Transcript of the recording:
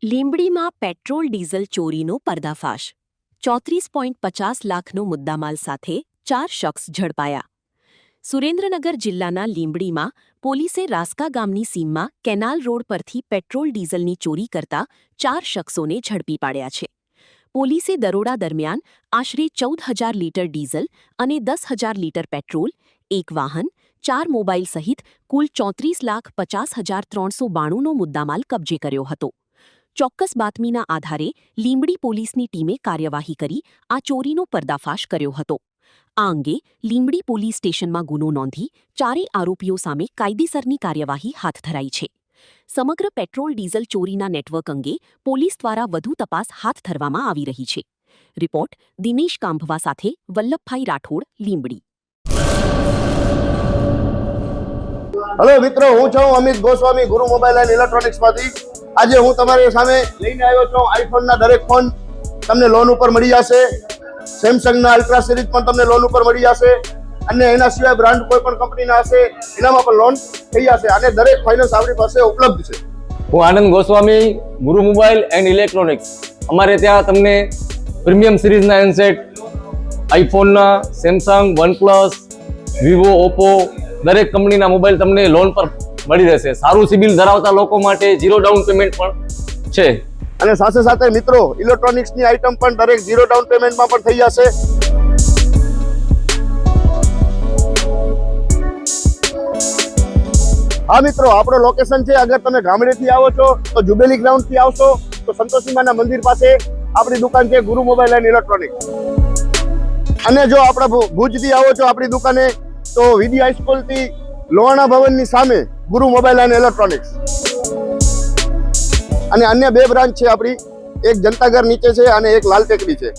લીંબડીમાં petrol diesel ચોરીનો પર્દાફાશ 34.50 લાખનો મુદ્દામાલ સાથે 4 શખ્સ ઝડપાયા. સુરેન્દ્રનગર જિલ્લાના લીંબડીમાં પોલીસે રાસ્કા ગામની સીમમાં કેનાલ રોડ પરથી પેટ્રોલ ડીઝલની ચોરી કરતા 4 શખ્સોને ઝડપી પાડ્યા છે. પોલીસે દરોડા દરમિયાન આશરે 14,000 લીટર ડીઝલ અને 10,000 લીટર પેટ્રોલ, એક વાહન, 4 મોબાઈલ સહિત કુલ 34,50,392નો મુદ્દામાલ કબજે કર્યો હતો. ચોક્કસ બાતમીના આધારે લીંબડી પોલીસની ટીમે કાર્યવાહી કરી આ ચોરીનો પર્દાફાશ કર્યો હતો. આ અંગે લીંબડી પોલીસ સ્ટેશનમાં ગુનો નોંધી 4 આરોપીઓ સામે કાયદેસરની કાર્યવાહી હાથ ધરાઈ છે. સમગ્ર પેટ્રોલ ડીઝલ ચોરીના નેટવર્ક અંગે પોલીસ દ્વારા વધુ તપાસ હાથ ધરવામાં આવી રહી છે. રિપોર્ટ દિનેશ કાંભવા સાથે વલ્લભભાઈ રાઠોડ, લીંબડી. હેલો મિત્રો, હું છું અમિત ગોસ્વામી, ગુરુ મોબાઈલ એન્ડ ઇલેક્ટ્રોનિક્સમાંથી. આજે હું તમારી સામે લઈને આવ્યો છું આઈફોનના દરેક ફોન તમને લોન ઉપર મળી જશે. સેમસંગના અલ્ટ્રા સિરીઝ પણ તમને લોન ઉપર મળી જશે અને એના સિવાય બ્રાન્ડ કોઈ પણ કંપનીના હશે એનામાં પણ લોન થઈ જશે અને દરેક ફાઇનાન્સ આપણી પાસે ઉપલબ્ધ છે. હું આનંદ ગોસ્વામી, ગુરુ મોબાઈલ એન્ડ ઇલેક્ટ્રોનિક્સ. અમારે ત્યાં તમને પ્રીમિયમ સિરીઝના હેન્ડસેટ, આઈફોનના, સેમસંગ, વનપ્લસ, વિવો, ઓપ્પો દરેક કંપનીના મોબાઈલ તમને લોન પર મળી રહેશે. સારું સિબિલ ધરાવતા લોકો માટે 0 ડાઉન પેમેન્ટ પણ છે. અને સાથે સાથે મિત્રો ઇલેક્ટ્રોનિક્સની આઇટમ પણ દરેક 0 ડાઉન પેમેન્ટમાં પણ થઈ જશે. હા મિત્રો, આપણો લોકેશન છે, અગર તમે ગામડેથી આવો છો તો જુબેલી ગ્રાઉન્ડથી આવશો તો સંતોષીમાના મંદિર પાસે આપણી દુકાન છે ગુરુ મોબાઈલ એન્ડ ઇલેક્ટ્રોનિક્સ. અને જો આપણા ભુજથી આવો છો આપણી દુકાને તો વીડી હાઈસ્કૂલથી લોહાણા ભવનની સામે ગુરુ મોબાઈલ એન્ડ ઇલેક્ટ્રોનિક્સ. અને અન્ય 2 બ્રાન્ચ છે આપણી, એક જનતાગર નીચે છે અને એક લાલ ટેકરી છે.